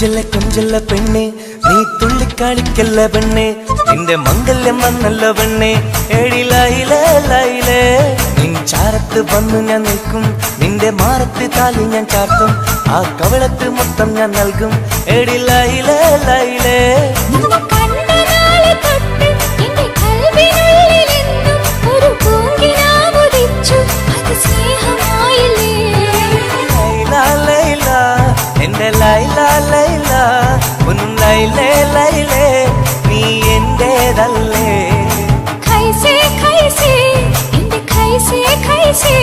കൊഞ്ചല്ല പെണ്ണെ നീ തുള്ളിക്കളിക്കല്ല പെണ്ണെ നിന്റെ മംഗല്യം വന്നല്ല പെണ്ണെ എഴിലയിലേ നിൻ ചാരത്ത് വന്നു ഞാൻ നിൽക്കും നിന്റെ മാറത്ത് താലി ഞാൻ ചാർത്തും ആ കവളത്ത് മൊത്തം ഞാൻ നൽകും എഴിലയിലേ എന്റെ ലൈല ലൈല ഒന്നും ലൈലേ ലൈലേ നീ എന്റേതല്ലേ ഖൈസേ ഖൈസേ എന്റെ ഖൈസേ ഖൈസേ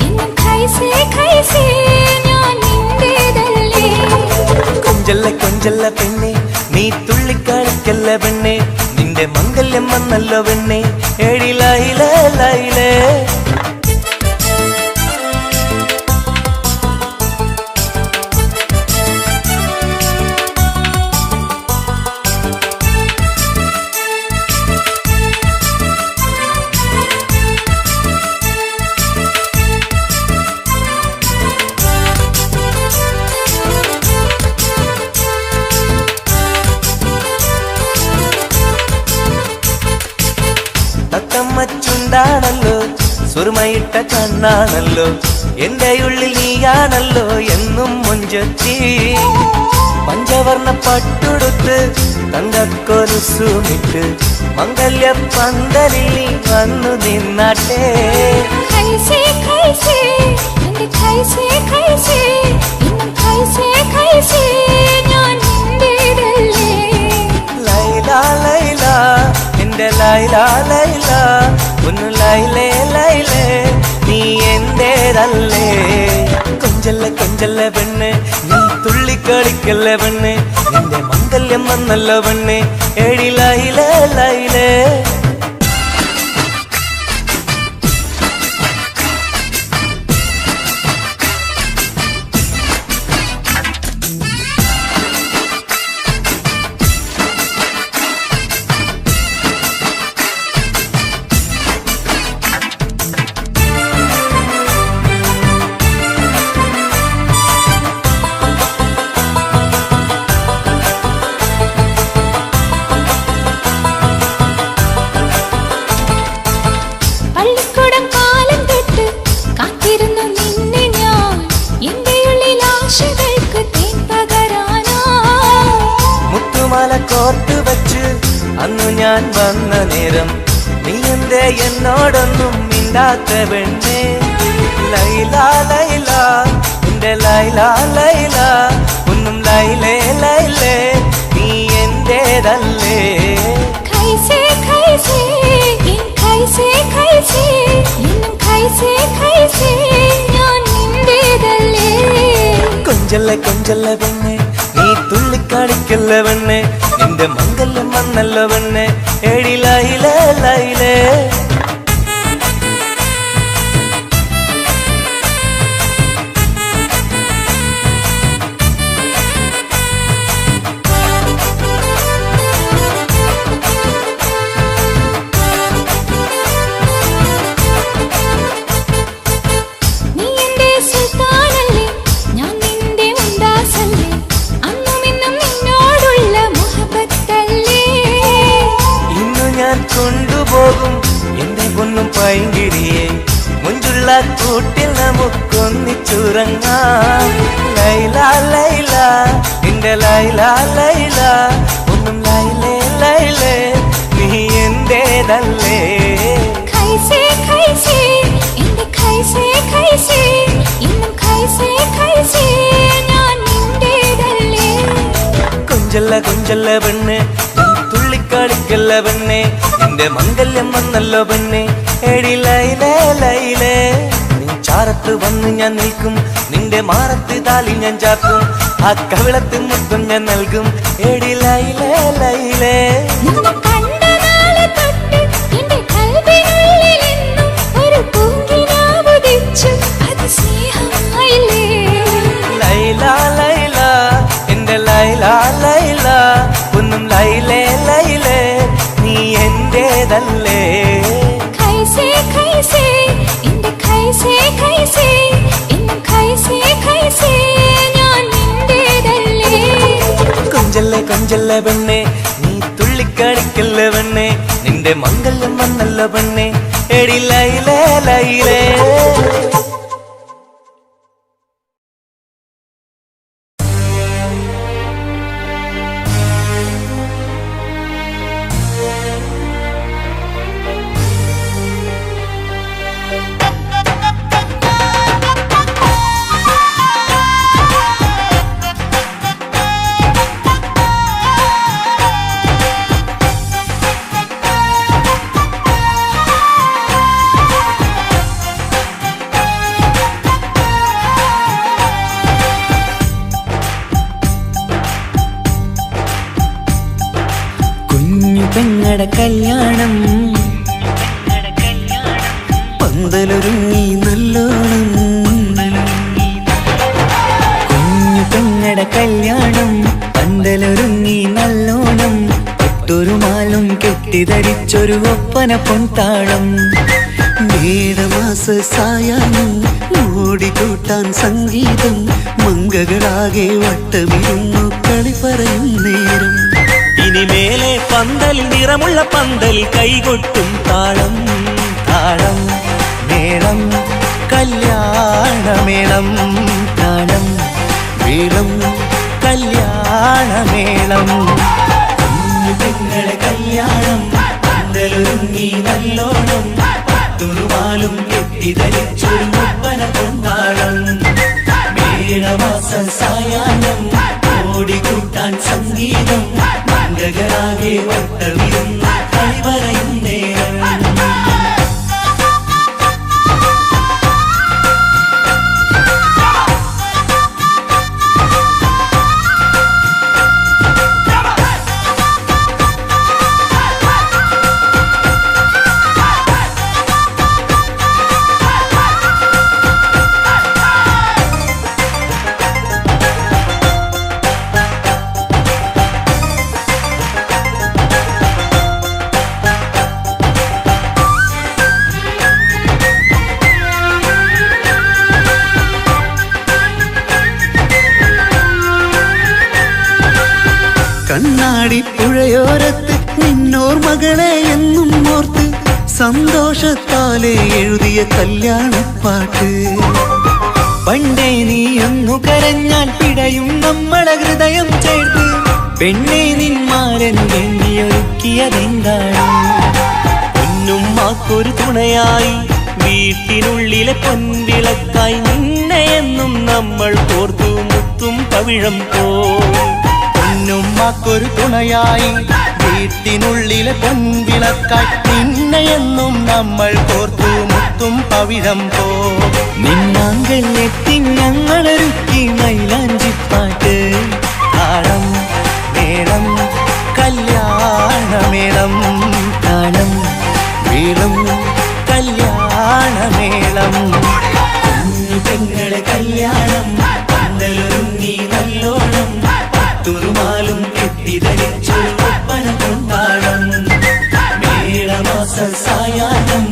ഇന്നും ഖൈസേ ഖൈസേ ഞാൻ നിന്റേതല്ലേ കൊഞ്ചല്ല പെണ്ണെ നീ തുള്ളിക്കളിക്കല്ല പെണ്ണെ നിന്റെ മംഗല്യം വന്നല്ലോ പെണ്ണെ എഴിലയിലേ ലൈലേ തത്തമ്മച്ചുണ്ടാണല്ലോ സുറുമയിട്ട കണ്ണാണല്ലോ എന്റെ ഉള്ളിൽ നീയാണല്ലോ എന്നും മുഞ്ചത്തി പഞ്ചവർണ്ണ പട്ടുടുത്ത് തങ്കക്കൊലുസുമിട്ട് മംഗല്യ പന്തലിൽ നീ വന്നു നിന്നാട്ടെ ഖൈസേ ഖൈസേ എന്റെ ഖൈസേ ഖൈസേ ഇന്നും ഖൈസേ ഖൈസേ ഞാൻ നിന്റേതല്ലേ ലൈല ലൈല എന്റെ ലൈല ലൈല ഒന്ന് ലൈലേ ലൈലേ നീ എന്റേതല്ലേ കൊഞ്ചല്ല പെണ്ണ് നീ തുള്ളിക്കളിക്കല്ല പെണ്ണ് നിന്റെ മംഗല്യം വന്നല്ലോ പെണ്ണ് എഴിലയിലേ ലൈലേ കോർത്ത് വെച്ച് അന്നു ഞാൻ വന്ന നേരം നീ എന്തേ എന്നോടൊന്നും മിണ്ടാത്ത പെണ്ണേ ലൈല ലൈല എന്റെ ലൈല ലൈല ഒന്നും ലൈലേ ലൈലേ നീ എന്റേതല്ലേ ഖൈസേ ഖൈസേ ഖൈസേ ഖൈസേ ഇന്നും ഖൈസേ ഖൈസേ ഞാൻ നിന്റേതല്ലേ കൊഞ്ചല്ല പെണ്ണെ നീ തുള്ളിക്കളിക്കല്ല പെണ്ണെ നിന്റെ മംഗല്യം വന്നല്ലോ പെണ്ണെ എഴിലയിലേ ലൈലേ കൊണ്ടുപോകും എന്റെ പൊന്നും പൈങ്കിരിയെ മുഞ്ചുള്ള കൂട്ടിൽ നമുക്കൊന്നിച്ചുറങ്ങാം ലൈല ലൈല എന്റെ ലൈല ലൈല ഒന്നും ലൈലേ ലൈലേ നീ എന്റേതല്ലേ ഖൈസേ ഖൈസേ എന്റെ ഖൈസേ ഖൈസേ ഇന്നും ഖൈസേ ഖൈസേ ഞാൻ നിന്റേതല്ലേ കൊഞ്ചല്ല പെണ്ണ് തുള്ളിക്കളിക്കല്ല പെണ്ണെ നിന്റെ മംഗല്യം വന്നല്ലോ പെണ്ണെ എഴിലയിലേ ലൈലേ നീ ചാരത്ത് വന്ന് ഞാൻ നിൽക്കും നിന്റെ മാറത്ത് താലി ഞാൻ ചാർത്തും ആ കവിളത്ത് മൊത്തം ഞാൻ നൽകും എഴിലയിലേ ലൈലേ ലൈല ലൈല എന്റെ ലൈല ലൈല ഒന്നും ലൈലേ ലൈലേ നീ എന്റേതല്ലേ ഖൈസേ ഖൈസേ എന്റെ ഖൈസേ ഖൈസേ ഇന്നും ഖൈസേ ഖൈസേ ഞാൻ നിന്റേതല്ലേ തുള്ളിച്ചെല്ല പെണ്ണെ നീ തുള്ളിക്കളിക്കല്ല പെണ്ണെ നിന്റെ മംഗല്യം വന്നല്ല പെണ്ണെ എടി ലൈലേ ലൈലേ പെങ്ങടെ കല്യാണം പന്തലൊരുങ്ങി നല്ലോണം കുഞ്ഞു പെങ്ങടെ കല്യാണം പന്തലൊരുങ്ങി നല്ലോണം ഒട്ടൊരു മാലും കെട്ടിധരിച്ചൊരു ഒപ്പന പൊൻതാളം മേടമാസ സായാഹ്നം ഓടിക്കൂട്ടാൻ സംഗീതം മംഗകളാകെ വട്ടമിരുന്നു കളി പറയും നേരം ഇനിമേലെ പന്തൽ നിറമുള്ള പന്തൽ കൈകൊട്ടും താളം താളം മേളം കല്യാണമേളം താളം മേളം കല്യാണമേളം പെങ്ങളെ കല്യാണം പന്തലൊരുങ്ങി നല്ലോണം തുറുമാലും കെട്ടിധരിച്ചൊരു ഒപ്പന പൊന്നാളം മേടമാസ സായാഹ്നം ഓടിക്കൂട്ടാൻ സംഗീതം മംഗകളാകെ വട്ടമിരുന്ന് കളി പറയും നേരം കണ്ണാടിപ്പുഴയോരത്ത് നിന്നോർമകളെ എന്നും ഓർത്ത് സന്തോഷത്താലെ എഴുതിയ കല്യാണപ്പാട്ട് പണ്ടേ നീ ഒന്നു കരഞ്ഞാൽ പിടയും നമ്മളെ ഹൃദയം ചേർത്ത് പെണ്ണെ നിന്മാരൻ വെണ്ണിയൊരുക്കിയതെന്താണ് പൊന്നുമ്മാക്കൊരു തുണയായി വീട്ടിനുള്ളിലെ പൊൻവിളക്കായി നിന്നെയെന്നും നമ്മൾ കോർത്തു മുത്തും പവിഴം പൊന്നുമ്മാക്കൊരു തുണയായി വീട്ടിനുള്ളിലെ പൊൻവിളക്കായി നിന്നെയെന്നും നമ്മൾ കോർത്തു മുത്തും പവിഴം നിന്നാങ്കൾ എത്തി ഞങ്ങളൊരുക്കി മൈലാഞ്ചിപ്പാട്ട് താളം മേളം കല്യാണമേളം താളം മേളം കല്യാണമേളം പെങ്ങളെ കല്യാണം പന്തലൊരുങ്ങി നല്ലോണം തുറുമാലും കെട്ടിധരിച്ചൊരു ഒപ്പന പൊന്നാളം മേടമാസ സായാഹ്നം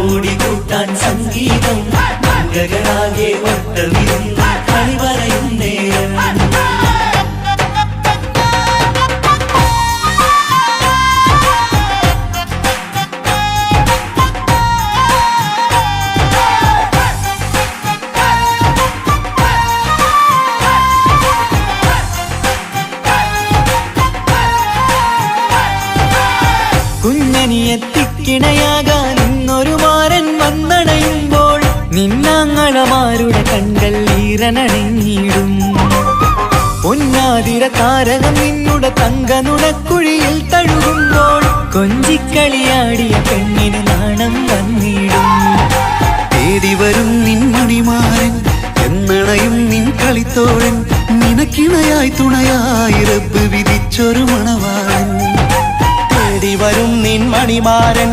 ഓടിക്കൂട്ടാൻ സംഗീതം മംഗകളാകെ വട്ടമിരുന്ന് കളി പറയും നേരം കുഞ്ഞനിയെത്തിക്കിണയാകാൻ ഇന്നൊരു മാരൻ വന്നണയുമ്പോൾ നിന്നാങ്ങളമാരുടെ കൺകൾ ഈറനണിഞ്ഞിടും പൊന്നാതിര താരകം നിന്നുടെ തങ്കനുടക്കുഴിയിൽ തഴുകുമ്പോൾ കൊഞ്ചിക്കളിയാടിയ പെണ്ണിന് നാണം വന്നിടും തേടി വരും നിൻ മണിമാരൻ എന്നണയും നിൻ കളിത്തോഴൻ നിനക്കിണയായി തുണയായി റബ്ബ് വിധിച്ചൊരു മണവാളൻ തേടി വരും നിൻ മണിമാരൻ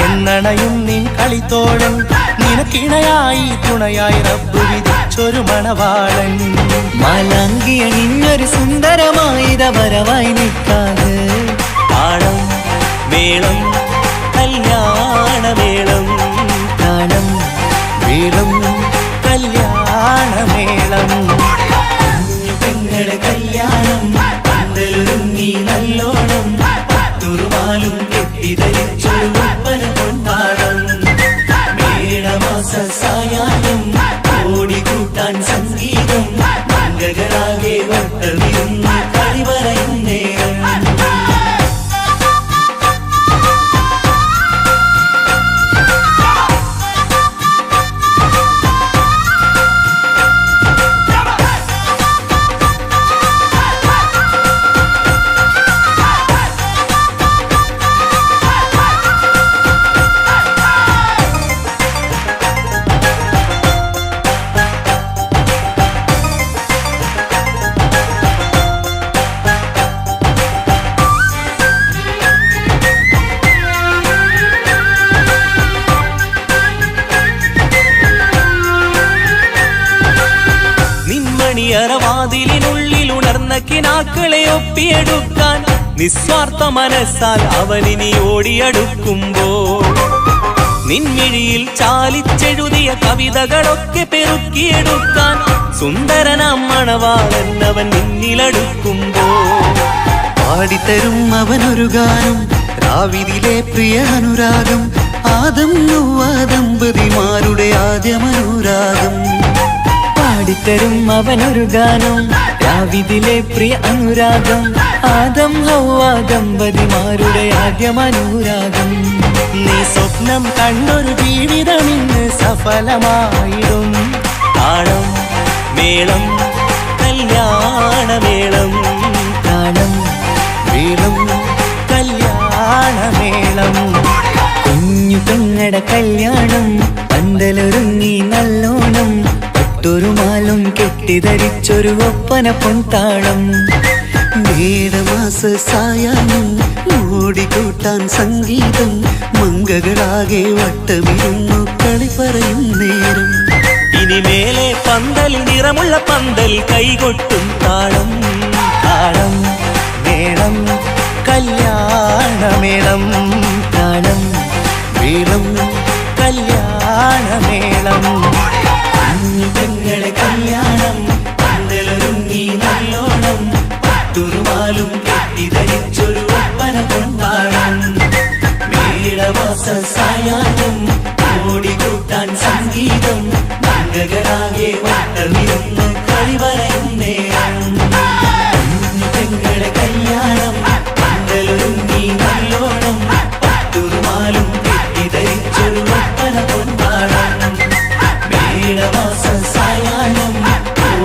എന്നണയും നിൻ കളിത്തോഴൻ നിനക്കിണയായി തുണയായി റബ്ബ് വിധിച്ചൊരു മണവാളൻ മാലാങ്കിയ നിന്നൊരു സുന്ദരമായിത വരവായി നിൽക്കാതെ താളം മേളം കല്യാണമേളം താളം മേളം കല്യാണമേളം പെങ്ങളെ കല്യാണം പന്തലൊരുങ്ങി മണിയറവാതിലിനുള്ളിൽ ഉണർന്ന കിനാക്കളെ ഒപ്പിയെടുക്കാൻ നിസ്വാർത്ഥ മനസ്സാൽ അവനിനി ഓടിയടുക്കുമ്പോൾ നിൻമിഴിയിൽ ചാലിച്ചെഴുതിയ കവിതകളൊക്കെ പെറുക്കിയെടുക്കാൻ സുന്ദരനാം മണവാളൻ അവൻ നിന്നിലടുക്കുമ്പോൾ പാടിത്തരും അവനൊരു ഗാനം രാവിലെ പ്രിയ അനുരാഗം ആദം ഹവ്വ ദമ്പതിമാരുടെ ആദ്യമനുരാഗം പാടിത്തരും അവനൊരു ഗാനം രാവിലെ പ്രിയ അനുരാഗം ആദം ഹവ്വ ദമ്പതിമാരുടെ ആദ്യമനുരാഗം നീ സ്വപ്നം കണ്ടൊരു ജീവിതം ഇന്ന് സഫലമായിടും താളം മേളം കല്യാണമേളം താളം മേളം കല്യാണമേളം കുഞ്ഞു പെങ്ങട കല്യാണം പന്തലൊരുങ്ങി നല്ലോണം ഒട്ടൊരു മാലും കെട്ടിധരിച്ചൊരു ഒപ്പന പൊൻതാളം മേടമാസ സായാഹ്നം ഓടിക്കൂട്ടാൻ സംഗീതം മംഗകളാകെ വട്ടമിരുന്നു കളി പറയും നേരം ഇനി മേലെ പന്തൽ നിറമുള്ള പന്തൽ കൈകൊട്ടും താളം താളം മേളം കല്യാണമേളം താളം മേളം കല്യാണമേളം കുഞ്ഞു പെങ്ങളെ കല്യാണം പന്തലൊരുങ്ങി നല്ലോണം പട്ടുറുമാലും കെട്ടിധരിച്ചൊരു ഒപ്പന പൊൻതാളം മേടമാസ സായാഹ്നം ഓടിക്കൂട്ടാൻ സംഗീതം മംഗകളാകെ വട്ടമിരുന്ന് കളി പറയും നേരം കുഞ്ഞു പെങ്ങളെ കല്യാണം പന്തലൊരുങ്ങി നല്ലോണം പട്ടുറുമാലും കെട്ടിധരിച്ചൊരു ഒപ്പന പൊൻതാളം മേടമാസ സായാഹ്നം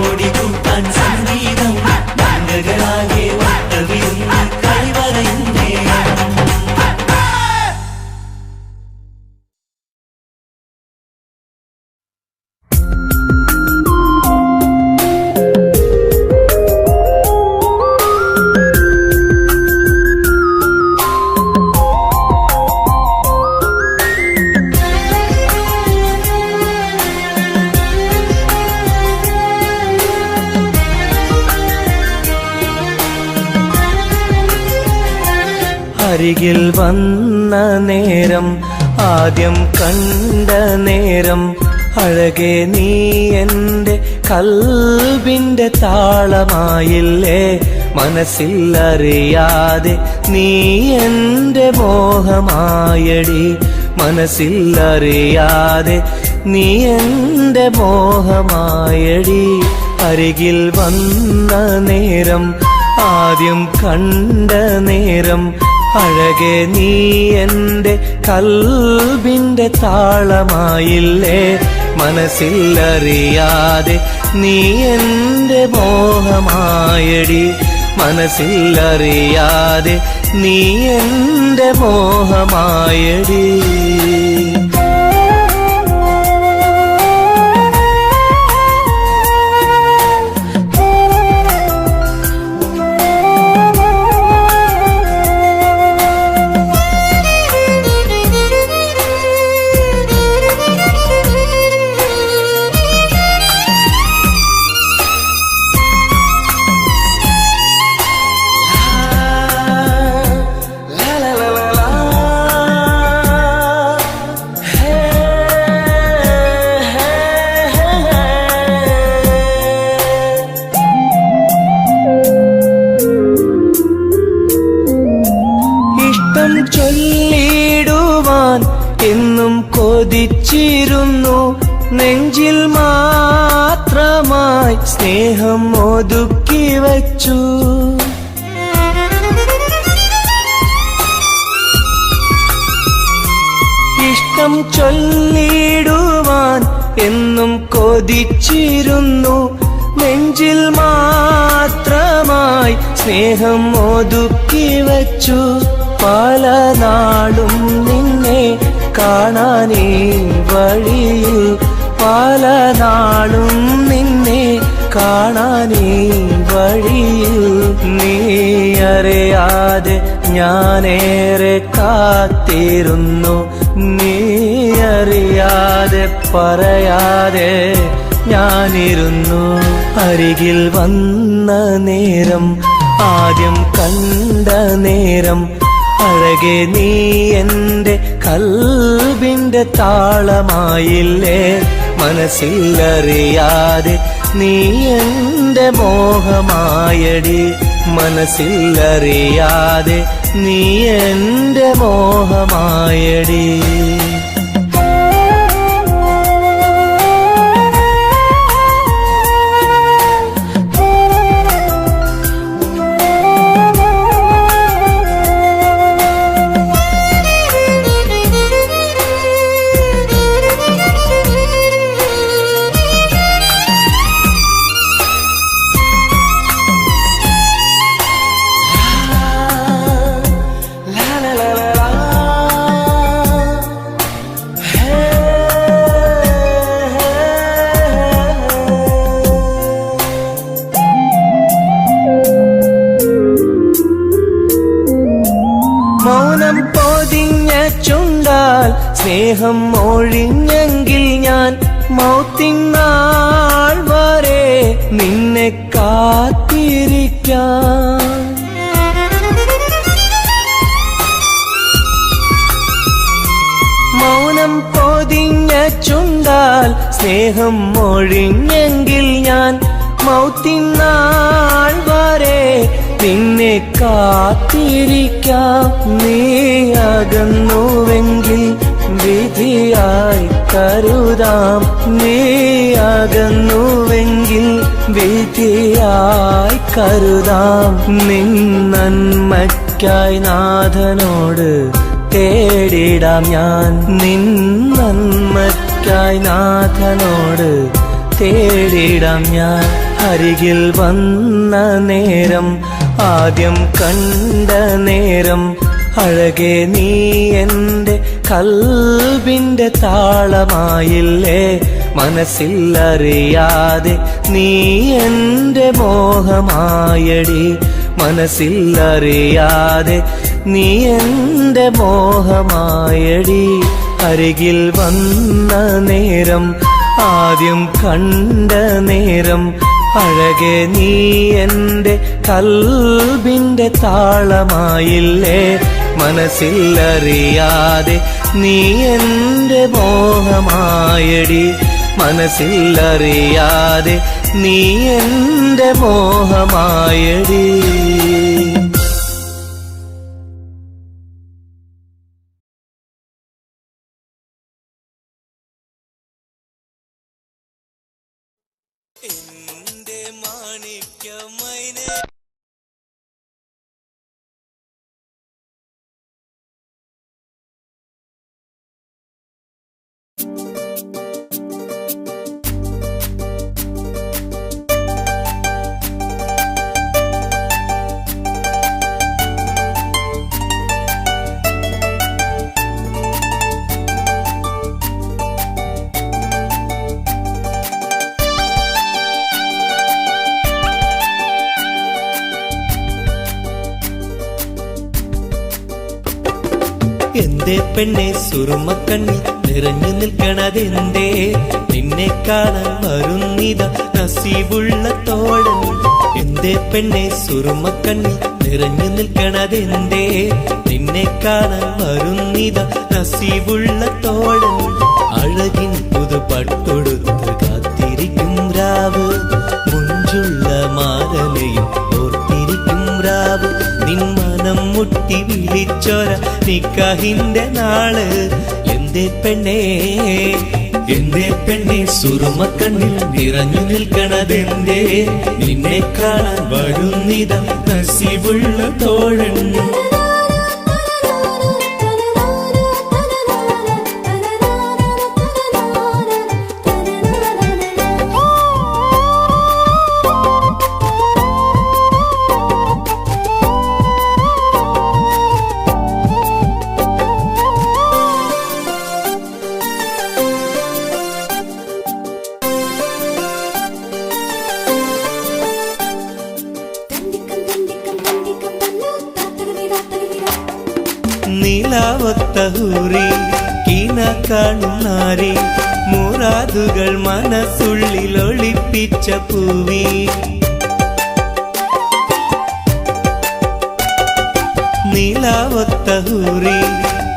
ഓടിക്കൂട്ടാൻ സംഗീതം മംഗകളാകെ വട്ടമിരുന്ന് കളി പറയും നേരം അരികിൽ വന്ന നേരം ആദ്യം കണ്ട നേരം അഴകെ നീ എൻ്റെ കൽബിൻ്റെ താളമായില്ലേ മനസ്സിൽ അറിയാതെ നീ എൻ്റെ മോഹമായടി മനസ്സിൽ അറിയാതെ നീ എൻ്റെ മോഹമായടി അരികിൽ വന്ന നേരം ആദ്യം കണ്ട നേരം അഴകെ നീ എൻ്റെ കൽബിൻ്റെ താളമായില്ലേ മനസ്സിൽ അറിയാതെ നീ എൻ്റെ മോഹമായടി മനസ്സിൽ അറിയാതെ നീ എൻ്റെ മോഹമായടി ചൊല്ലിടുവാൻ എന്നും കൊതിച്ചിരുന്നു നെഞ്ചിൽ മാത്രമായി സ്നേഹം ഒതുക്കി വച്ചു ഇഷ്ടം ചൊല്ലിടുവാൻ എന്നും കൊതിച്ചിരുന്നു നെഞ്ചിൽ മാത്രമായി സ്നേഹം ഒതുക്കി വച്ചു പല നാളും നിന്നെ കാണാനേ വഴിയിൽ പല നാളും നിന്നെ കാണാനേ വഴിയിൽ നീ അറിയാതെ ഞാനേറെ കാത്തിരുന്നു നീ അറിയാതെ പറയാതെ ഞാനിരുന്നു. അരികിൽ വന്ന നേരം, ആദ്യം കണ്ട നേരം, അഴകെ നീ എൻ്റെ കൽബിൻ്റെ താളമായില്ലേ. മനസ്സിലറിയാതെ നീ എൻ്റെ മോഹമായടി. മനസ്സിലറിയാതെ നീ എൻ്റെ മോഹമായടി. മൗനം പൊതിഞ്ഞ ചുണ്ടാൽ സ്നേഹം ഒഴിഞ്ഞെങ്കിൽ ഞാൻ മൗത്തിനാൾ വരെ നിന്നെ കാത്തിരിക്കാം. മൗനം പൊതിഞ്ഞ ചുണ്ടാൽ സ്നേഹം ഒഴിഞ്ഞെങ്കിൽ ഞാൻ മൗത്തിനാൾ വരെ നിന്നെ കാത്തിരിക്കാം. നീ അകന്നുവെങ്കിൽ വിധിയായി കരുതാം. നീ അകന്നുവെങ്കിൽ വിധിയായി കരുതാം. നിൻ നന്മയ്ക്കായി നാഥനോട് തേടിടാം ഞാൻ. നിൻ നന്മയ്ക്കായി നാഥനോട് തേടിടാം ഞാൻ. അരികിൽ വന്ന നേരം, ആദ്യം കണ്ട നേരം, അഴകെ നീ എൻ്റെ കൽബിൻ്റെ താളമായില്ലേ. മനസ്സിലറിയാതെ നീ എൻ്റെ മോഹമായടി. മനസ്സിലറിയാതെ നീ എൻ്റെ മോഹമായടി. അരികിൽ വന്ന നേരം, ആദ്യം കണ്ട നേരം, അഴകെ നീ എൻ്റെ കൽബിൻ്റെ താളമായില്ലേ. മനസ്സിലറിയാതെ നീ എൻ്റെ മോഹമായടി. മനസ്സിലറിയാതെ നീ എൻ്റെ മോഹമായടി. എന്റെ മാണിക്യമൈനേ എന്തേ പെണ്ണെ സുറുമക്കണ്ണി നിറഞ്ഞു നിൽക്കണതെന്തേ? നിന്നെ കാണാൻ വരുന്നിത നസീബുള്ള തോഴൻ. എന്തേ പെണ്ണെ സുറുമക്കണ്ണി നിറഞ്ഞു നിൽക്കണതെന്തേ? നിന്നെ കാണാൻ വരുന്നിത നസീബുള്ള തോഴൻ. അഴകിൻ പുതുപട്ടൊടുത്ത് കാത്തിരിക്കും രാവ്, മുഞ്ചുള്ള മാരലയും ഓർത്തിരിക്കും രാവ്. നിൻ മനം മുട്ടി വിളിച്ചോര നിക്കാഹിന്റെ നാള്. എന്തേ പെണ്ണേ, എന്തേ പെണ്ണെ സുറുമക്കണ്ണിൽ നിറഞ്ഞു നിൽക്കണതെന്തേ? നിന്നെ കാണാൻ വരുന്നിത നസീബുള്ള തോഴൻ. നീലാവത്ത ഹൂറി കീന കാണുന്നാരി മുറാദുകൾ മനസ്സുള്ളിൽ ഒളിപ്പിച്ച പൂവി നിലാവൊത്ത ഹൂറി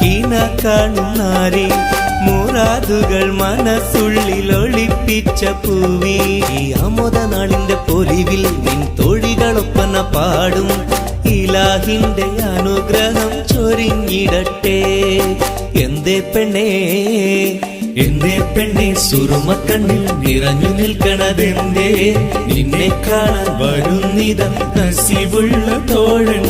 കീന കാണും നാരി മുറാദുകൾ മനസ്സുള്ളിൽ ഒളിപ്പിച്ച പൂവി ഈ ആമോദ നാളിന്റെ പൊലിവിൽ നിൻ തോഴികളൊപ്പന പാടും ഇലാഹിന്റെ അനുഗ്രഹം ചൊരിഞ്ഞിടട്ടെ എന്തേ പെണ്ണേ സുറുമക്കണ്ണിൽ നിറഞ്ഞു നിൽക്കണതെന്തേ നിന്നെ കാണാൻ വരുന്നിത നസീബുള്ള തോഴൻ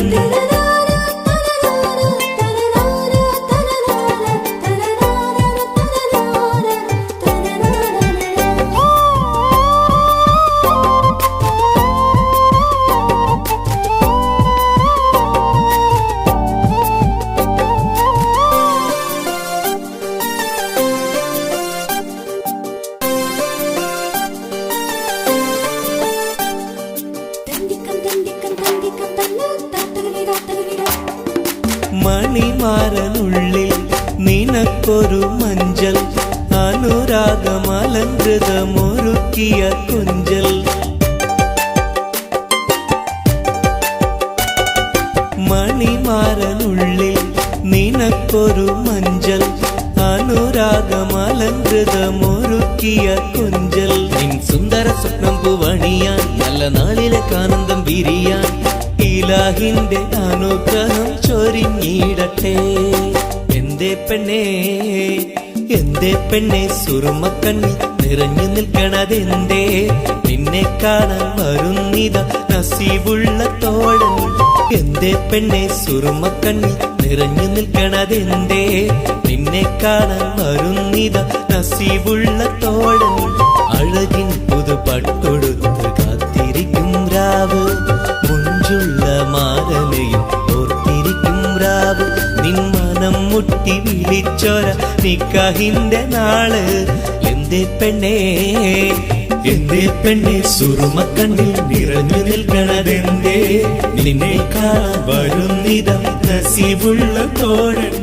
മണിമാരനുള്ളിൽ നിനക്കൊരു മഞ്ചൽ അനുരാഗമലങ്കൃതമൊരുക്കിയ കൊഞ്ചൽ മണിമാരനുള്ളിൽ നിനക്കൊരു മഞ്ചൽ അനുരാഗമലങ്കൃതമൊരുക്കിയ കൊഞ്ചൽ നിൻ സുന്ദര സ്വപ്നം പൂവണിയാൻ നല്ല നാളിലെ ആനന്ദം വിരിയാൻ ഇലാഹിന്റെ അനുഗ്രഹം ചൊരിഞ്ഞിടട്ടെ എന്തേ പെണ്ണേ സുറുമക്കണ്ണി നിറഞ്ഞു നിൽക്കണതെന്തേ നിന്നെ കാണാൻ വരുന്നിത നസീബുള്ള തോഴൻ എന്തേ പെണ്ണേ സുറുമക്കണ്ണി നിറഞ്ഞു നിൽക്കണതെന്തേ നിന്നെ കാണാൻ വരുന്നിത നസീബുള്ള തോഴൻ അഴകിൻ പുതുപട്ടൊടുത്ത് കാത്തിരിക്കും രാവ് മുഞ്ചുള്ള മാരലയും ഓർത്തിരിക്കും രാവ് നിൻ മനം മുട്ടി വിളിച്ചൊര നിക്കാഹിന്റെ നാള് എന്തേ പെണ്ണേ സുറുമക്കണ്ണിൽ നിറഞ്ഞു നിൽക്കണതെന്തേ നിന്നെ കാണാൻ വരുന്നിത നസീബുള്ള തോഴൻ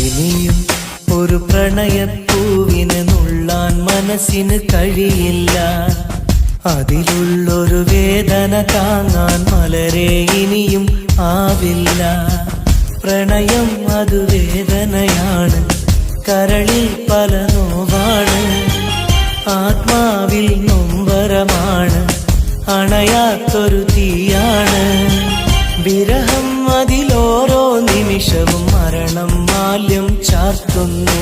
ഇനിയും ഒരു പ്രണയപ്പൂവിനെ നുള്ളാൻ മനസ്സിന് കഴിയില്ല അതിലുള്ളൊരു വേദന താങ്ങാൻ മലരെ ഇനിയും ആവില്ല പ്രണയം അത് വേദനയാണ് കരളിൽ പല നോവാണ് ആത്മാവിൽ നൊമ്പരമാണ് അണയാത്തൊരു തീയാണ് വിരഹം അതിലോരോ നിമിഷവും മരണം മാല്യം ചാർത്തുന്നു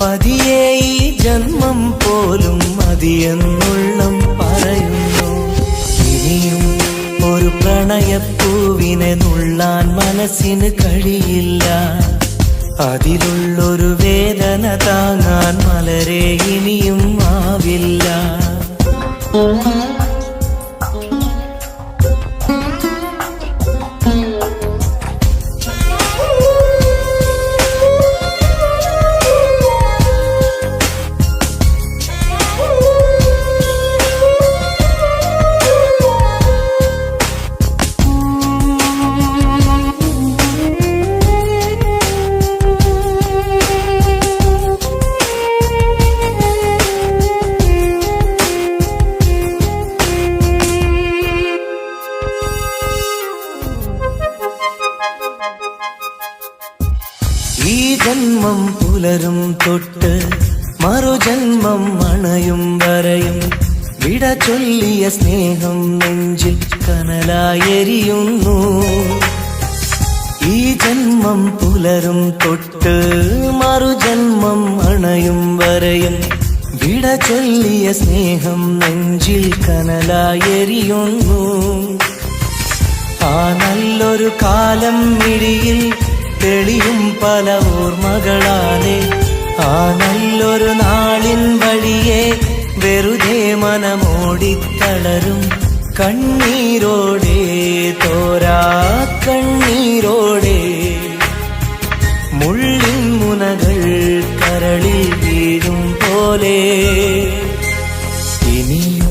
പതിയെ ഈ ജന്മം പോലും മതിയെന്നുള്ളം പറയുന്നു ഇനിയും ഒരു പ്രണയപ്പൂവിനെ നുള്ളാൻ മനസ്സിന് കഴിയില്ല അതിലുള്ളൊരു വേദന താങ്ങാൻ മലരെ ഇനിയും ആവില്ല ഈ ജന്മം പുലരും തൊട്ട് മറുജന്മം അണയും വരെയും വിട ചൊല്ലിയ സ്നേഹം നെഞ്ചിൽ കനലായെരിയുന്നു ഈ ജന്മം പുലരും തൊട്ട് മറുജന്മം അണയും വരെയും വിട ചൊല്ലിയ സ്നേഹം നെഞ്ചിൽ കനലായെരിയുന്നു. ആ നല്ലൊരു കാലം മിഴിയിൽ തെളിയും പല ഓർമ്മകളാലെ ആ നല്ലൊരു നാളിൻ വഴിയെ വെറുതെ മനമോടിത്തളരും കണ്ണീരോടെ തോരാ കണ്ണീരോടെ മുള്ളിൻ മുനകൾ കരളിൽ വീഴും പോലെ ഇനിയും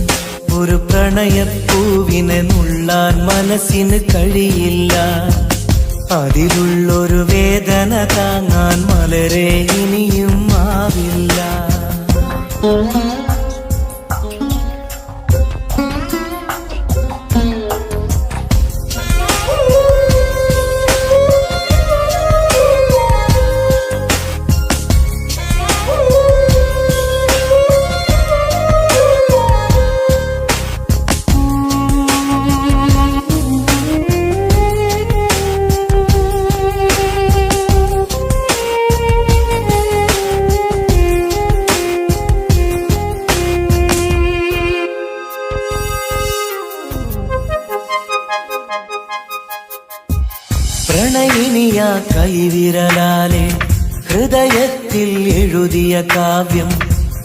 ഒരു പ്രണയപ്പൂവിനെ നുള്ളാൻ മനസ്സിന് കഴിയില്ല. അതിലുള്ളൊരു വേദന താങ്ങാൻ മലരെ ഇനിയും ആവില്ല. പ്രണയിനിയ കൈവിരലാലെ ഹൃദയത്തിൽ എഴുതിയ കാവ്യം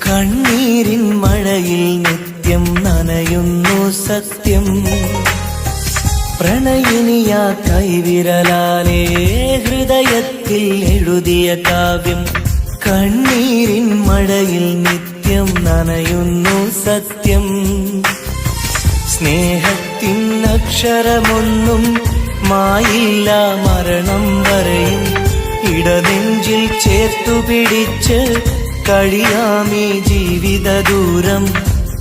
കണ്ണീരിൻ മഴയിൽ നിത്യം നനയുന്നു സത്യം. പ്രണയിനിയ കൈവിരലാലെ ഹൃദയത്തിൽ എഴുതിയ കാവ്യം കണ്ണീരിൻ മഴയിൽ നിത്യം നനയുന്നു സത്യം. സ്നേഹത്തിൻ അക്ഷരമൊന്നും മായില്ല മരണം വരെയും ഇടനെഞ്ചിൽ ചേർത്തു പിടിച്ച് കഴിയാമീ ജീവിത ദൂരം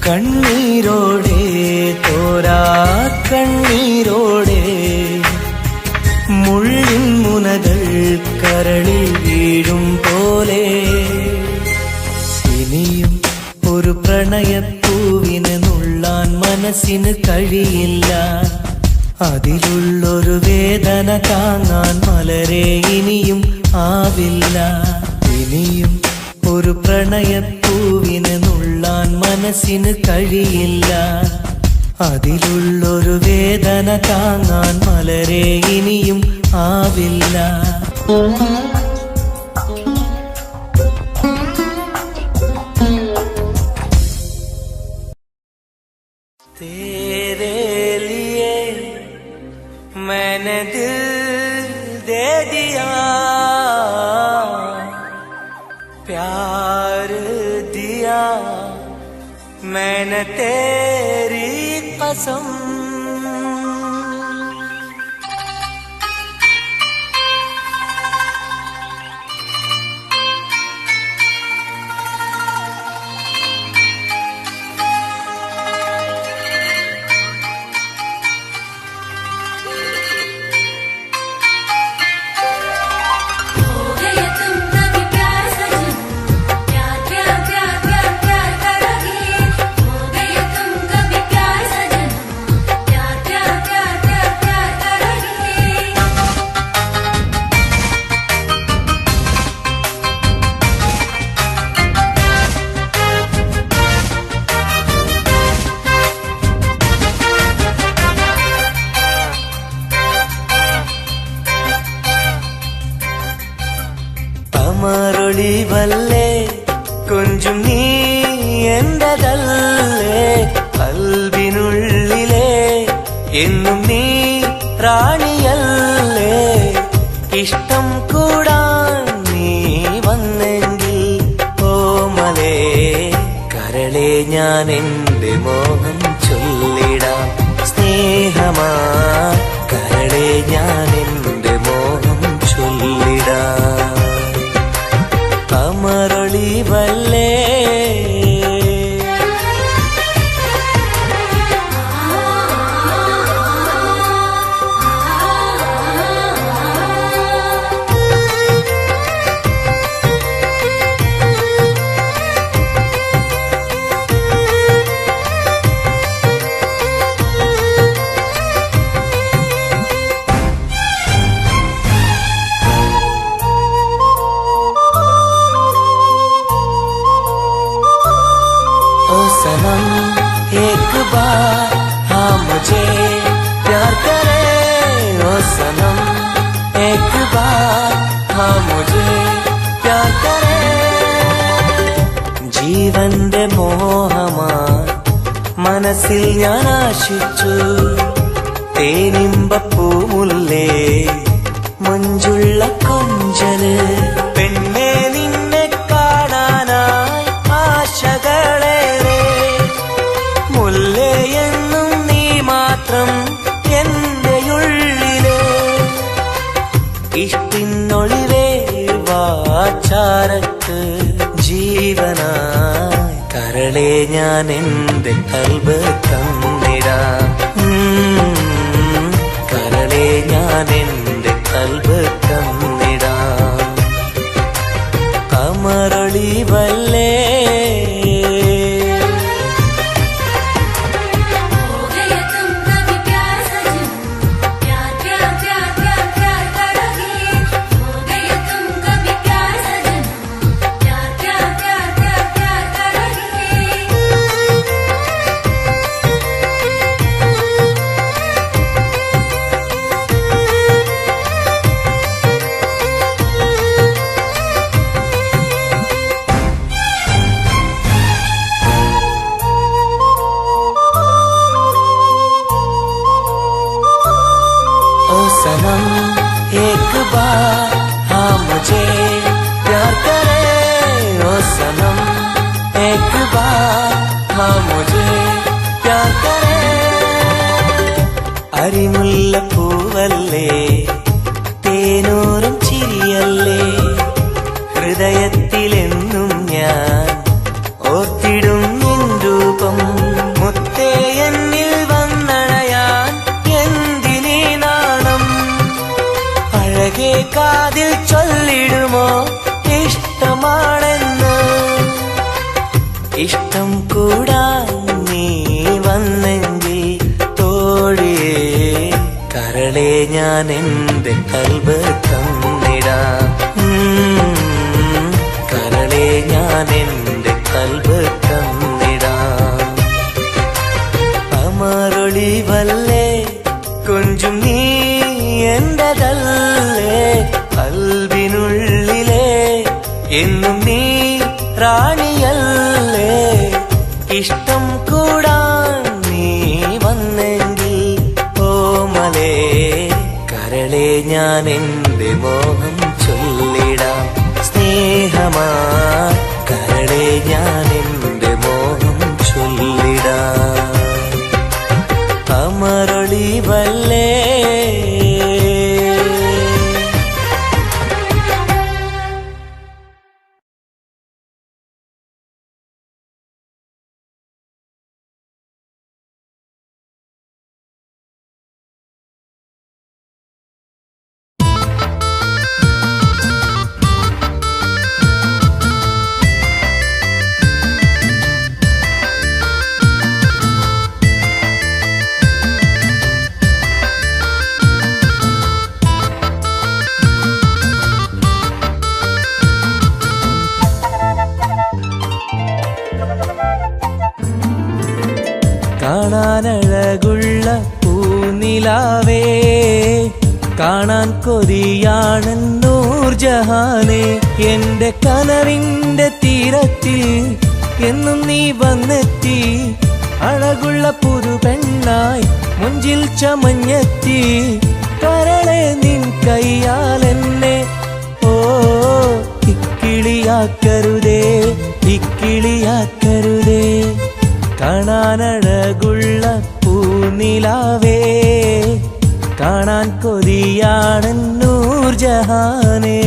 കണ്ണീരോടെ തോരാ കണ്ണീരോടെ മുള്ളിൻ മുനകൾ കരളിൽ വീഴും പോലെ ഇനിയും ഒരു പ്രണയപ്പൂവിനെ നുള്ളാൻ മനസ്സിന് കഴിയില്ല. അതിലുള്ളൊരു വേദന താങ്ങാൻ മലരെ ഇനിയും ആവില്ല. ഇനിയും ഒരു പ്രണയപ്പൂവിനെ നുള്ളാൻ മനസ്സിന് കഴിയില്ല. അതിലുള്ളൊരു വേദന താങ്ങാൻ മലരെ ഇനിയും ആവില്ല. मैंने दिल दे दिया प्यार दिया मैंने तेरी कसम. കമറൊളിവല്ലേ കൊഞ്ചും നീ എന്റതല്ലേ കൽവിനുള്ളിലെ എന്നും നീ റാണിയല്ലേ. ഇഷ്ടം കൂടാൻ നീ വന്നെങ്കിൽ ഓമലേ കരളെ ഞാൻ എന്റെ മോഹം ചൊല്ലിടാം. സ്നേഹമാ കരളെ ഞാൻ എന്റെ മോഹം ചൊല്ലിടാം. കമറൊളിവല്ലേ मुझे प्यार करे ओ सनम एक बार हाँ मुझे प्यार करे ജീവന്റെ മോഹമായി മനസ്സിൽ ഞാൻ ആശിച്ചു തേനിമ്പപ്പൂമുല്ലേ മഞ്ചുള്ള കൊഞ്ചല് പെണ്ണെ നിന്നെ കാണാനായി ആശകളേറെ മുല്ലയെന്നും നീ മാത്രം എന്റെ ഉള്ളിലെ ഇഷ്ടിനൊളിവേ വാചാരക്ക് ജീവനായി കരളെ ഞാൻ എന്റെ കൽബ് തന്നിടാം കരളെ ഞാൻ എന്റെ കൽബ് തന്നിടാം കമറൊളിവല്ലേ सनम एक बार हाँ मुझे प्यार करे ओ सनम एक बार हाँ मुझे प्यार करे അരിമുല്ല പൂവല്ലേ തേനൂറും ചിരിയല്ലേ ഹൃദയത്തിലെന്നും ഞാൻ ഓർത്തിടും നിൻ രൂപം മുത്തേ എന്നിൽ വന്നണയാൻ എന്തിനീ നാണം അഴകേ കാതിൽ ചൊല്ലിടുമോ ഇഷ്ടമാണെന്ന് ഇഷ്ടം കൂടാൻ നീ വന്നെങ്കിൽ തോഴിയേ കരളെ ഞാൻ എന്റെ കൽബ് തന്നിടാം കരളെ ഞാൻ എന്റെ കൽബ് തന്നിടാം അമറൊളിവല്ലേ കൊഞ്ചും നീ എന്റെതല്ലേ കൽബിനുള്ളിലെ എന്നും നീ റാണിയല്ലേ ഇഷ്ടം കൂടാൻ നീ വന്നെങ്കിൽ ഓമലേ കരളെ ഞാൻ എന്റെ മോഹം ചൊല്ലിടാം സ്നേഹമാ കരളെ ഞാൻ എന്റെ മോഹം ചൊല്ലിടാം അമറൊളിവല്ലേ കാണാനഴകുള്ള പൂനിലാവേ കാണാൻ കൊതിയാണ് നൂർജഹാനെ എന്റെ കനവിന്റെ തീരത്തിൽ എന്നും നീ വന്നെത്തി അഴകുള്ള പുതുപെണ്ണായി മുഞ്ചിൽ ചമഞ്ഞെത്തി കരളെ നിൻ കയ്യാലെന്നെ ഓ ഇക്കിളിയാക്കരുതേ ഇക്കിളിയാക്കരുതേ കാണാനഴകുള്ള പൂനിലാവേ കാണാൻ കൊതിയാണ് നൂർജഹാനേ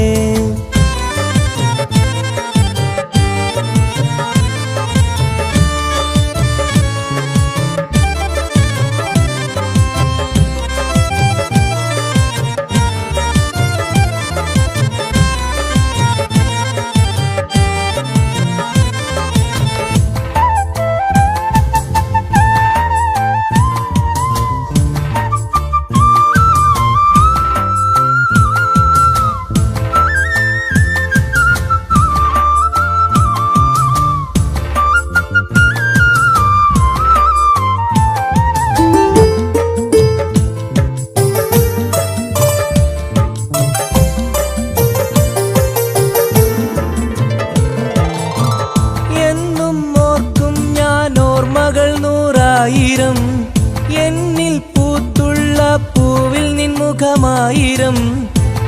എന്നിൽ പൂത്തുള്ള പൂവിൽ നിൻമുഖമായിരം,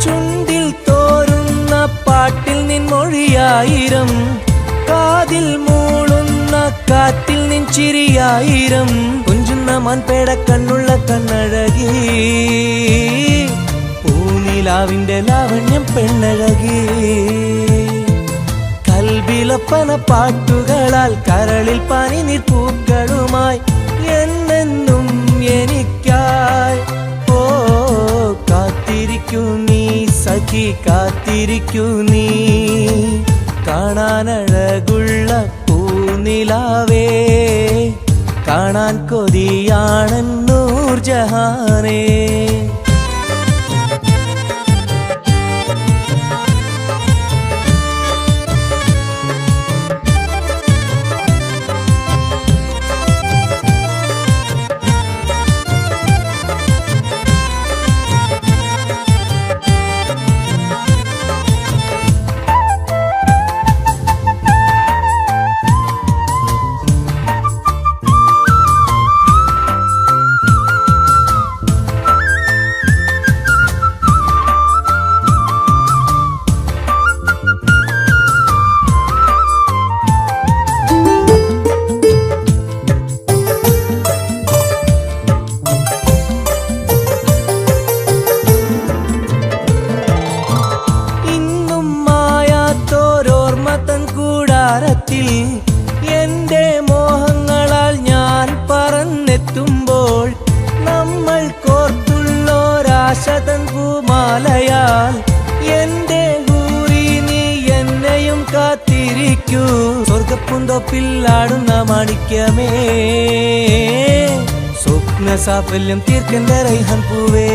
ചുണ്ടിൽ തോരുന്ന പാട്ടിൽ നിൻ മൊഴിയായിരം, കാതിൽ മൂളുന്ന കാറ്റിൽ നിൻ ചിരിയായിരം, കുഞ്ചുന്ന മൺപേട കണ്ണുള്ള കണ്ണഴകി, പൂനിലാവിന്റെ ലാവണ്യം പെണ്ണഴകി, കൽബിലപ്പന പാട്ടുകളാൽ കരളിൽ പനിനീർ പൂക്കളുമായി എന്നെന്നും എനിക്കായി. ഓ കാത്തിരിക്കൂ നീ സഖി, കാത്തിരിക്കൂ നീ, കാണാനഴകുള്ള പൂനിലാവേ, കാണാൻ കൊതിയാണെൻ നൂർജഹാനേ. എന്റെ മോഹങ്ങളാൽ ഞാൻ പറന്നെത്തുമ്പോൾ, നമ്മൾ കോർത്തുള്ളോരാശതൻ പൂമാലയാൽ എന്റെ ഊരി നീ എന്നെയും കാത്തിരിക്കൂ. സ്വർഗപ്പുന്തോപ്പിൽ ആടുന്ന മാണിക്യമേ, സ്വപ്ന സാഫല്യം തീർക്കേണ്ട റൈഹാൻ പൂവേ,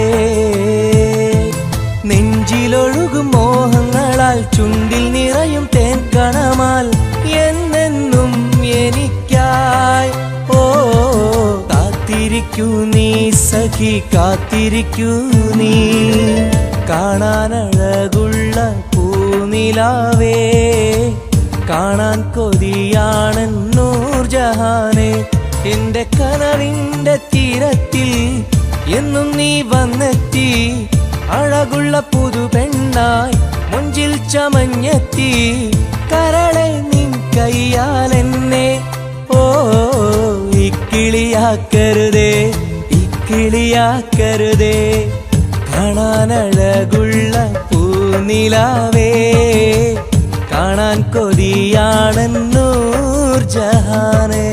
നെഞ്ചിലൊഴുകും മോഹങ്ങളാൽ ചുണ്ടിൽ നിറയും തേൻ കണമാൽ എന്നെന്നും എനിക്കായി. ഓ കാത്തിരിക്കൂ നീ സഖി, കാത്തിരിക്കൂ നീ, കാണാനഴകുള്ള പൂനിലാവേ, കാണാൻ കൊതിയാണെൻ നൂർജഹാനേ. എന്റെ കനവിന്റെ തീരത്തിൽ എന്നും നീ വന്നെത്തി, അഴകുള്ള പുതു പെണ്ണായി മുഞ്ചിൽ ചമഞ്ഞെത്തി, കരളെ നിൻ കയ്യാലെന്നെ ഓ ഇക്കിളിയാക്കരുതേ, ഇക്കിളിയാക്കരുതേ, കാണാനഴകുള്ള പൂനിലാവേ, കാണാൻ കൊതിയാണെൻ നൂർജഹാനേ.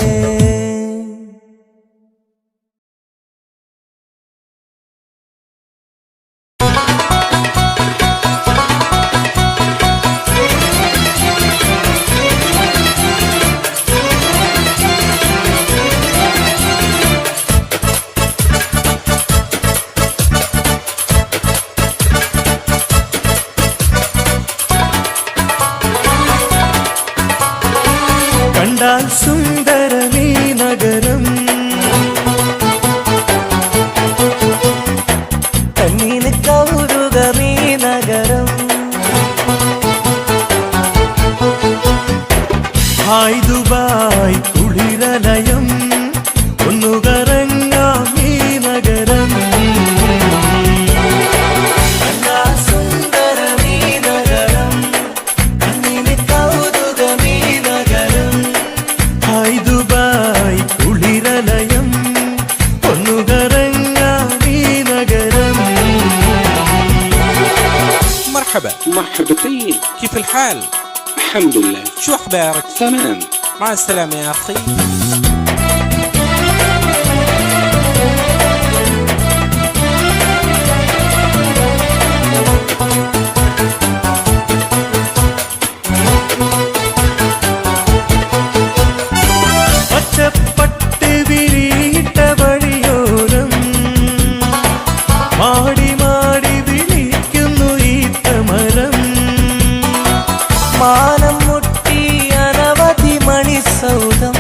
കണ്ടാൽ സുന്ദരമീ നഗരം, കണ്ണീന് കൗതുകമീ നഗരം, ഹായ് ദുബായ് കുളിരലയം, ഒന്നു കറങ്ങാം ഈ നഗരം. കണ്ടാൽ സുന്ദരമീ നഗരം, കണ്ണീന് കൗതുകമീ നഗരം, ഹായ് ദുബായ് കുളിരലയം, ഒന്നു കറങ്ങാം ഈ നഗരം. مرحبا مرحبتين. كيف الحال؟ الحمد لله. شو أخبارك؟ تمام. مع السلامة يا أخي. പച്ചപ്പട്ട് വിരിയിട്ട വഴിയോരം മാടി മാടി വിളിക്കുന്നു ഈ തമരം, മാനം മുട്ടി അനവധി മണിസൗധം,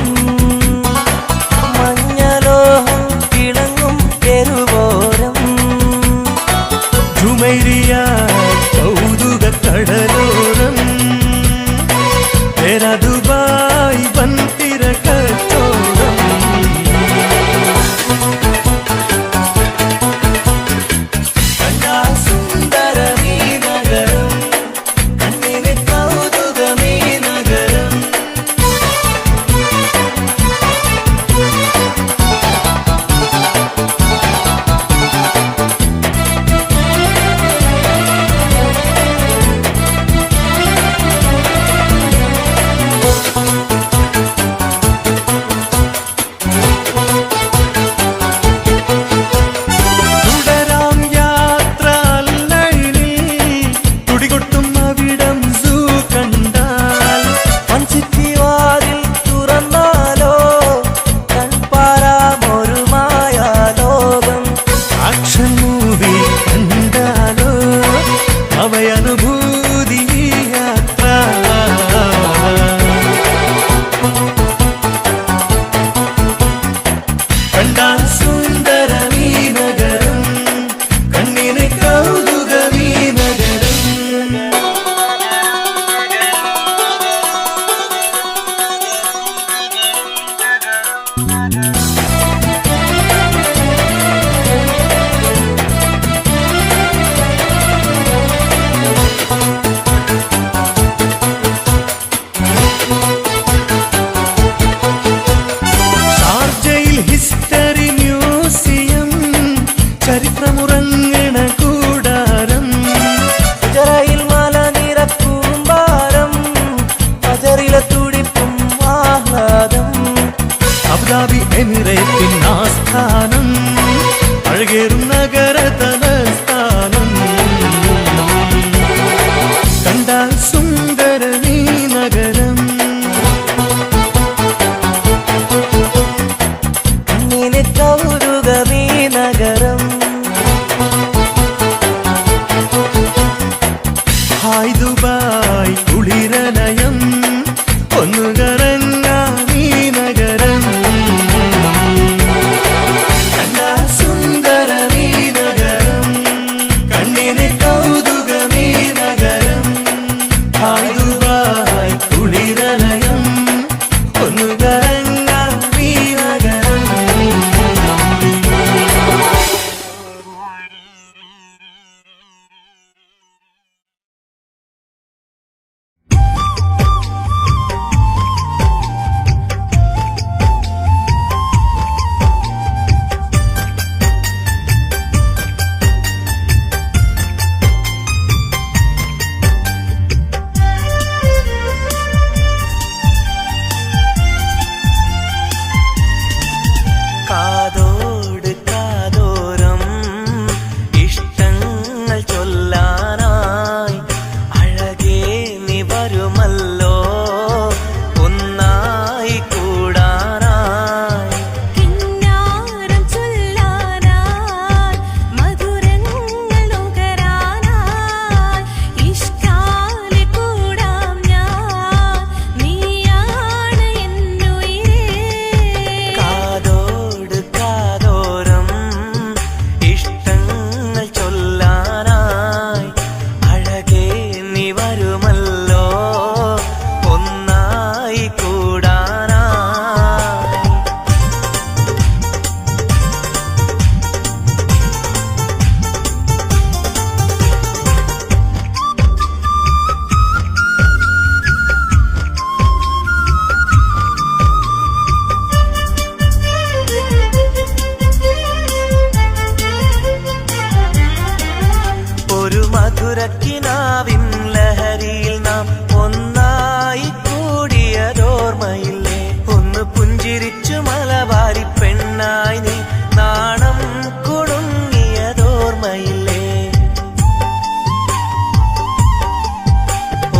മധുരക്കിനാവിൻ ലഹരിയിൽ നാം ഒന്നായി കൂടിയതോർമ്മയില്ലേ? ഒന്ന് പുഞ്ചിരിച്ചു മലബാരി പെണ്ണായി നീ നാണം കുടുങ്ങിയതോർമ്മയില്ലേ?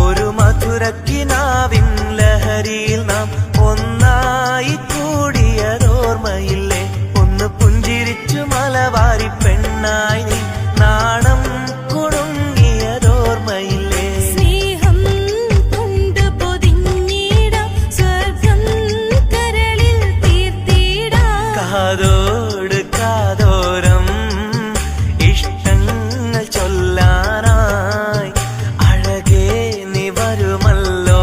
ഒരു മധുരക്കിനാവിൻ ലഹരിയിൽ നാം ഒന്നായി കൂടിയതോർമ്മയില്ലേ? ഒന്ന് പുഞ്ചിരിച്ചു മലബാരി പെണ്ണായി നീ നാണം കുടുങ്ങിയതോർമ്മയില്ലേ? സ്നേഹം കൊണ്ട് പൊതിഞ്ഞിടാം സ്വർഗം കരളിൽ തീർത്തിടാം. കാതോട് കാതോരം ഇഷ്ടങ്ങൾ ചൊല്ലാനായി അഴകേ നീ വരുമല്ലോ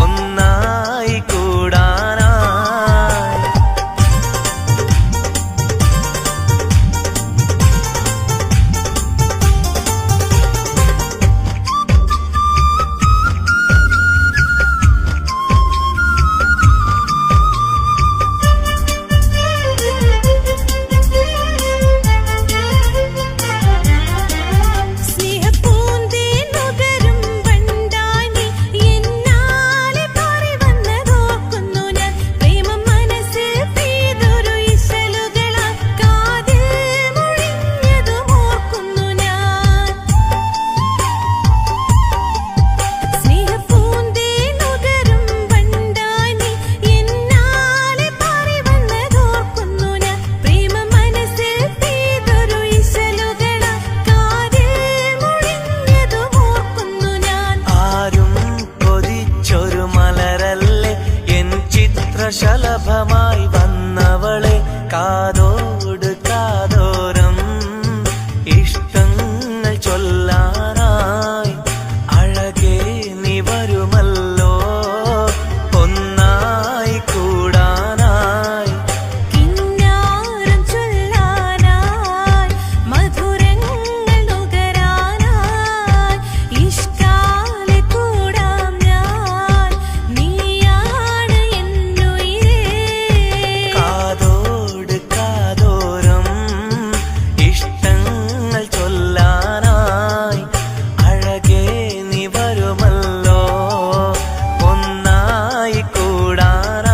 ഒന്നായി കൂടാനായി. സ്നേഹപ്പൂന്തേൻ നുകരും വണ്ടായി നീ എന്നാലെ പാറി വന്നതോർക്കുന്നു ഞാൻ. പ്രേമം മനസ്സിൽ പെയ്തൊരു ഇശലുകളാൽ കാതിൽ മുഴിഞ്ഞതും ഓർക്കുന്നു ഞാൻ. സ്നേഹപ്പൂന്തേൻ നുകരും വണ്ടായി നീ എന്നാലെ പാറി വന്നതോർക്കുന്നു ഞാൻ. പ്രേമം മനസ്സിൽ പെയ്തൊരു ഇശലുകളാൽ കാതിൽ മുഴിഞ്ഞതും ഓർക്കുന്നു ഞാൻ. ആരും കൊതിച്ചൊരു മലരല്ലേ എൻ ചിത്രശലഭമായി വന്നവളെ? കാതോട് കാതോരം ഇഷ്ടങ്ങൾ ചൊല്ലാനായി അഴകേ നീ വരുമല്ലോ ഒന്നായി കൂടാനായി. കിന്നാരം ചൊല്ലാനായി മധുരങ്ങൾ നുകരാനായി ഇഷ്കാലെ കൂടാം ഞാൻ. നീയാണ് എന്നുയിരേ. കാതോട് കാതോരം ഇഷ്ടങ്ങൾ ചൊല്ലാനായി അഴകേ നീ വരുമല്ലോ ഒന്നായി കൂടാനായി.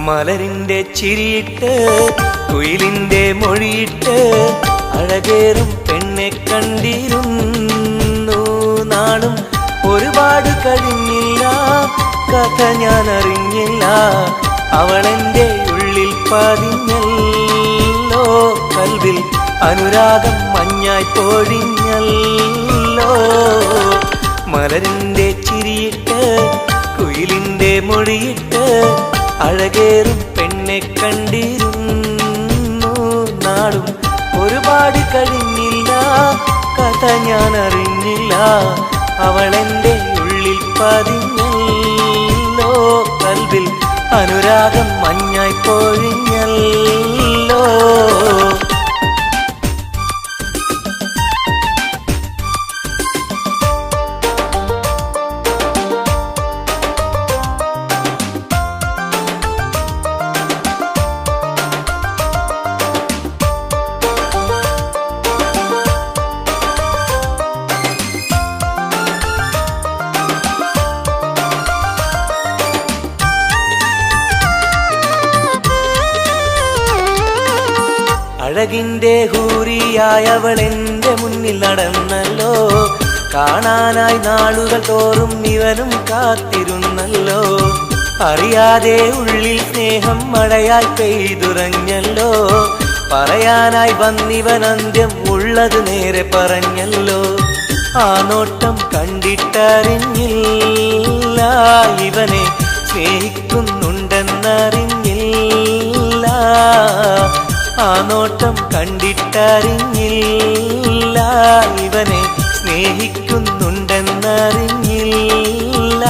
മലരിന്റെ ചിരിയിട്ട് കുയിലിന്റെ മൊഴിയിട്ട് അഴകേറും പെണ്ണെ കണ്ടിരുന്നു നാളും. ഒരുപാട് കഴിഞ്ഞില്ല കഥ ഞാൻ അറിഞ്ഞില്ല, അവളെന്റെ ഉള്ളിൽ പതിഞ്ഞല്ലോ. കൽവിൽ അനുരാഗം മഞ്ഞായി പൊഴിഞ്ഞല്ലോ. മലരിന്റെ ചിരിയിട്ട് കുയിലിന്റെ മൊഴിയിട്ട് അഴകേറും പെണ്ണെ കണ്ടിരുന്നു നാളും. ഒരുപാട് കഴിഞ്ഞില്ല കഥ ഞാൻ അറിഞ്ഞില്ല, അവളെന്റെ ഉള്ളിൽ പതിഞ്ഞല്ലോ. കൽവിൽ അനുരാഗം മഞ്ഞായി പൊഴിഞ്ഞല്ലോ. അഴകിന്റെ ഹൂറിയായവൾ എന്റെ മുന്നിൽ നടന്നല്ലോ. കാണാനായി നാളുകൾ തോറും ഇവനും കാത്തിരുന്നല്ലോ. അറിയാതെ ഉള്ളിൽ സ്നേഹം മഴയായി പെയ്തുറഞ്ഞല്ലോ. പറയാനായി വന്നിവൻ അന്ത്യം ഉള്ളത് നേരെ പറഞ്ഞല്ലോ. ആ നോട്ടം കണ്ടിട്ടറിഞ്ഞില്ല ഇവനെ സ്നേഹിക്കുന്നുണ്ടെന്നറിഞ്ഞില്ല. ആ നോട്ടം കണ്ടിട്ടറിഞ്ഞില്ല ഇവനെ സ്നേഹിക്കുന്നുണ്ടെന്നറിഞ്ഞില്ല.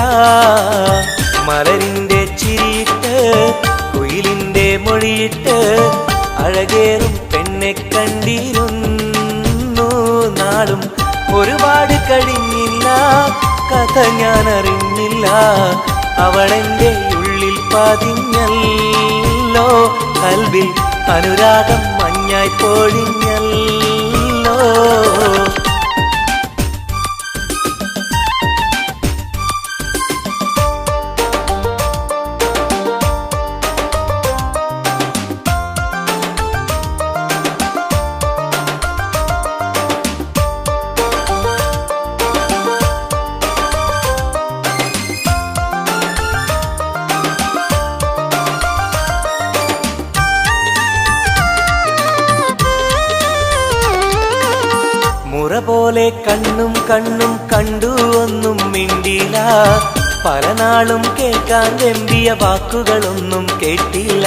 മലരിന്റെ ചിരിയിട്ട് കുയിലിന്റെ മൊഴിയിട്ട് അഴകേറും പെണ്ണെ കണ്ടിരുന്നു നാളും. ഒരുപാട് കഴിഞ്ഞില്ല കഥ ഞാൻ അറിഞ്ഞില്ല. അവളെന്റെ ഉള്ളിൽ പതിഞ്ഞല്ലോ. കൽവിൽ അനുരാഗം മഞ്ഞായി പൊഴിഞ്ഞല്ലോ. മുറ പോലെ കണ്ണും കണ്ണും കണ്ടു ഒന്നും മിണ്ടില്ല. പല നാളും കേൾക്കാൻ വെമ്പിയ വാക്കുകളൊന്നും കേട്ടില്ല.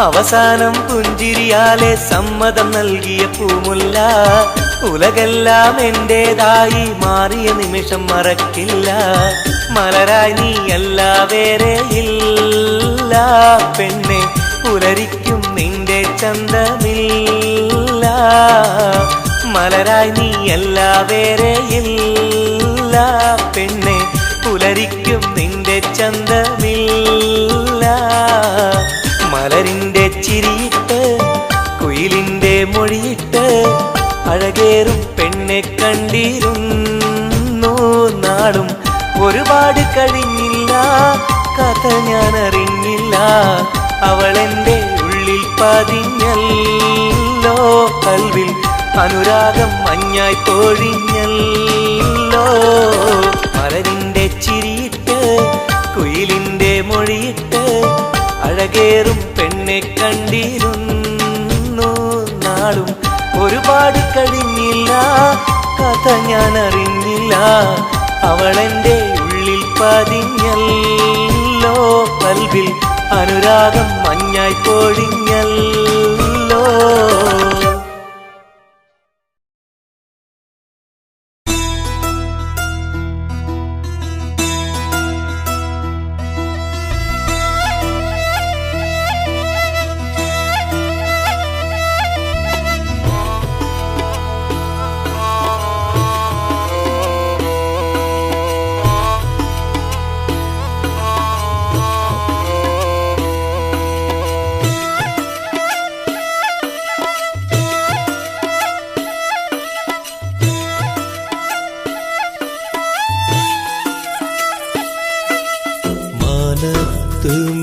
അവസാനം പുഞ്ചിരിയാലെ സമ്മതം നൽകിയ പൂമുല്ല. ഉലകെല്ലാം എന്റേതായി മാറിയ നിമിഷം മറക്കില്ല. മലരായി നീ അല്ല വേറെ ഇല്ല പെണ്ണെ. പുലരിക്കും നിന്റെ ചന്തമില്ല. മലരായി നീ അല്ല വേറെ ഇല്ല പെണ്ണെ. പുലരിക്കും നിന്റെ ചന്തമില്ല. മലരിന്റെ ചിരിയിട്ട് കുയിലിന്റെ മൊഴിയിട്ട് അഴകേറും പെണ്ണെ കണ്ടിരുന്നു നാളും. ഒരുപാട് കഴിഞ്ഞില്ല കഥ ഞാൻ അറിഞ്ഞില്ല. അവളെന്റെ ഉള്ളിൽ പതിഞ്ഞല്ലോ. കൽവിൽ അനുരാഗം മഞ്ഞായി പൊഴിഞ്ഞല്ലോ. മലരിന്റെ ചിരിയിട്ട് കുയിലിന്റെ മൊഴിയിട്ട് അഴകേറും പെണ്ണെ കണ്ടിരുന്നു നാളും. ഒരുപാട് കഴിഞ്ഞില്ല കഥ ഞാൻ അറിഞ്ഞില്ല. അവളെന്റെ ഉള്ളിൽ പതിഞ്ഞല്ലോ. കൽവിൽ അനുരാഗം മഞ്ഞായി പൊഴിഞ്ഞല്ലോ.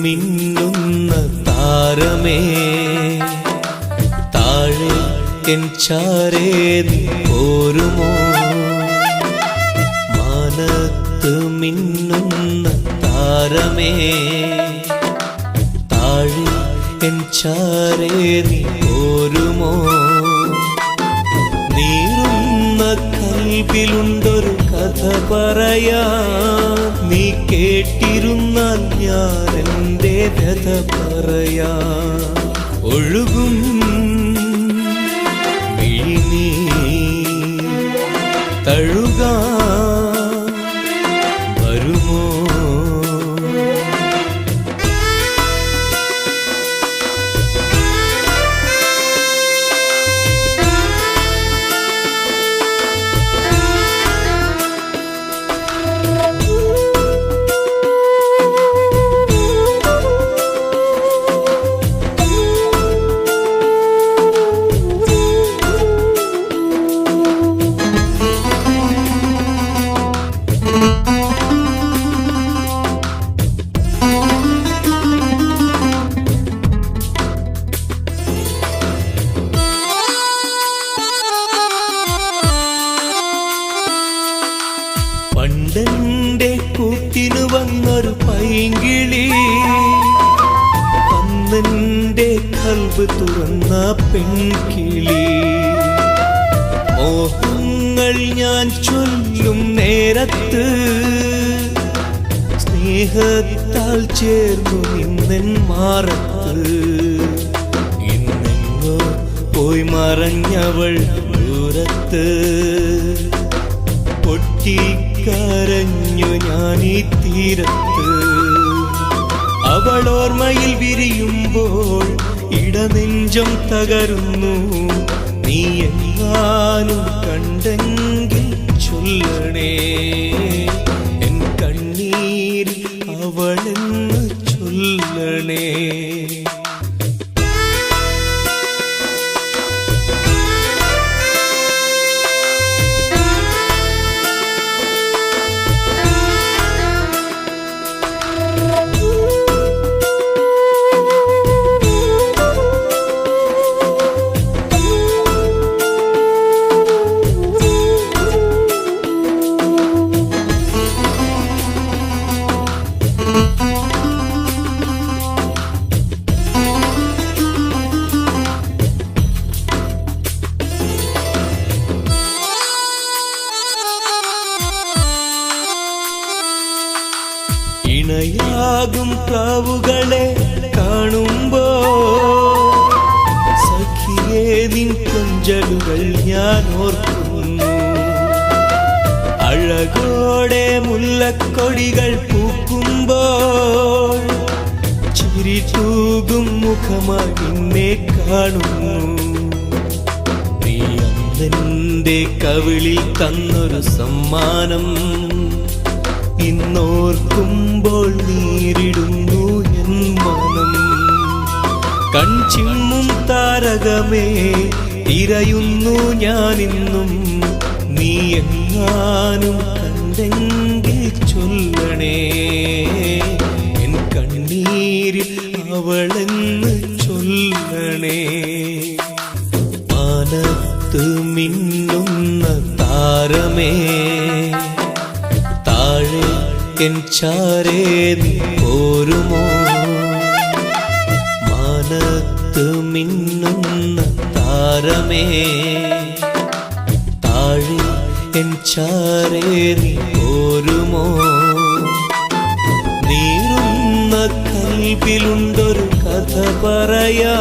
മിന്നുന്ന താരമേ താഴെ എൻ ചാരേ നീ പോരുമോ. മാനത്ത് മിന്നുന്ന താരമേ താഴെ എൻ ചാരേ നീ പോരുമോ. നീറുന്ന കൽബിലുണ്ടൊരു കഥ പറയാ. നീ കേട്ടിരുന്നാൽ ഞാൻ എൻ്റെ കഥ പറയാ. ഒഴുകും മിഴിനീ തഴുകാ വരുമോ. വന്നെന്റെ കൽബ് തുറന്ന പെൺകിളി. മോഹങ്ങൾ ഞാൻ ചൊല്ലും നേരത്ത് സ്നേഹത്താൽ ചേർന്നു നിന്നെൻ മാറത്ത്. ഇന്നെങ്ങോ പോയി മറഞ്ഞവൾ ദൂരത്ത്. പൊട്ടിക്കരഞ്ഞു ഞാനീ തീരത്ത്. അവൾ ഓർമ്മയിൽ വിരിയുമ്പോൾ ഇടനെഞ്ചം തകരുന്നു. നീ എങ്ങാനും കണ്ടെങ്കിൽ ചൊല്ലണേ എൻ കണ്ണീരിൽ അവളെന്ന് ചൊല്ലണേ. ഇണയാകും പ്രാവുകളെ കാണുമ്പോ സഖിയേ നിൻ കൊഞ്ചലുകൾ ഞാൻ ഓർക്കുന്നു. അഴകോടെ മുല്ലക്കൊടികൾ പൂക്കുമ്പോൾ ചിരി തൂകും മുഖമായി നിന്നെ കാണുന്നു. നീ അന്നെന്റെ കവിളിൽ തന്നൊരു സമ്മാനം ഇന്നോർക്കുമ്പോൾ നീരിടുന്നു എൻ മനം. കൺചിമ്മും താരകമേ തിരയുന്നു ഞാനിന്നും. നീ എങ്ങാനും കണ്ടെങ്കിൽ ചൊല്ലണേ എൻ കണ്ണീരിൽ അവളെന്ന് ചൊല്ലണേ. മാനത്ത് മിന്നുന്ന താരമേ താഴെ എൻ ചാരേ നീ പോരുമോ. മാനത്ത് മിന്നുന്ന താരമേ താഴെ എൻ ചാരേ നീ പോരുമോ. നീറുന്ന കൽബിലുണ്ടൊരു കഥ പറയാ.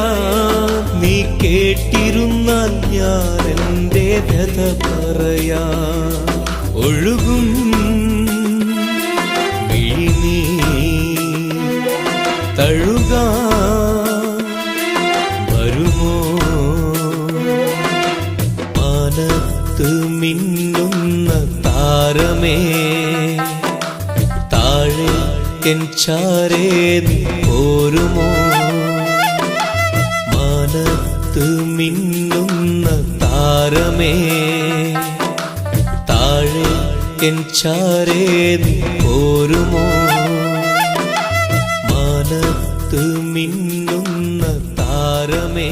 നീ കേട്ടിരുന്നാൽ ഞാൻ എൻ്റെ കഥ പറയാ. ഒഴുകും നീ തഴുകാൻ വരുമോ. മാനത്ത് മിന്നുന്ന താരമേ താഴെ എൻ ചാരേ നീ പോരുമോ. മാനത്ത് മിന്നുന്ന താരമേ താഴെ എൻ ചാരേ നീ പോരുമോ. മാനത്ത് മിന്നുന്ന താരമേ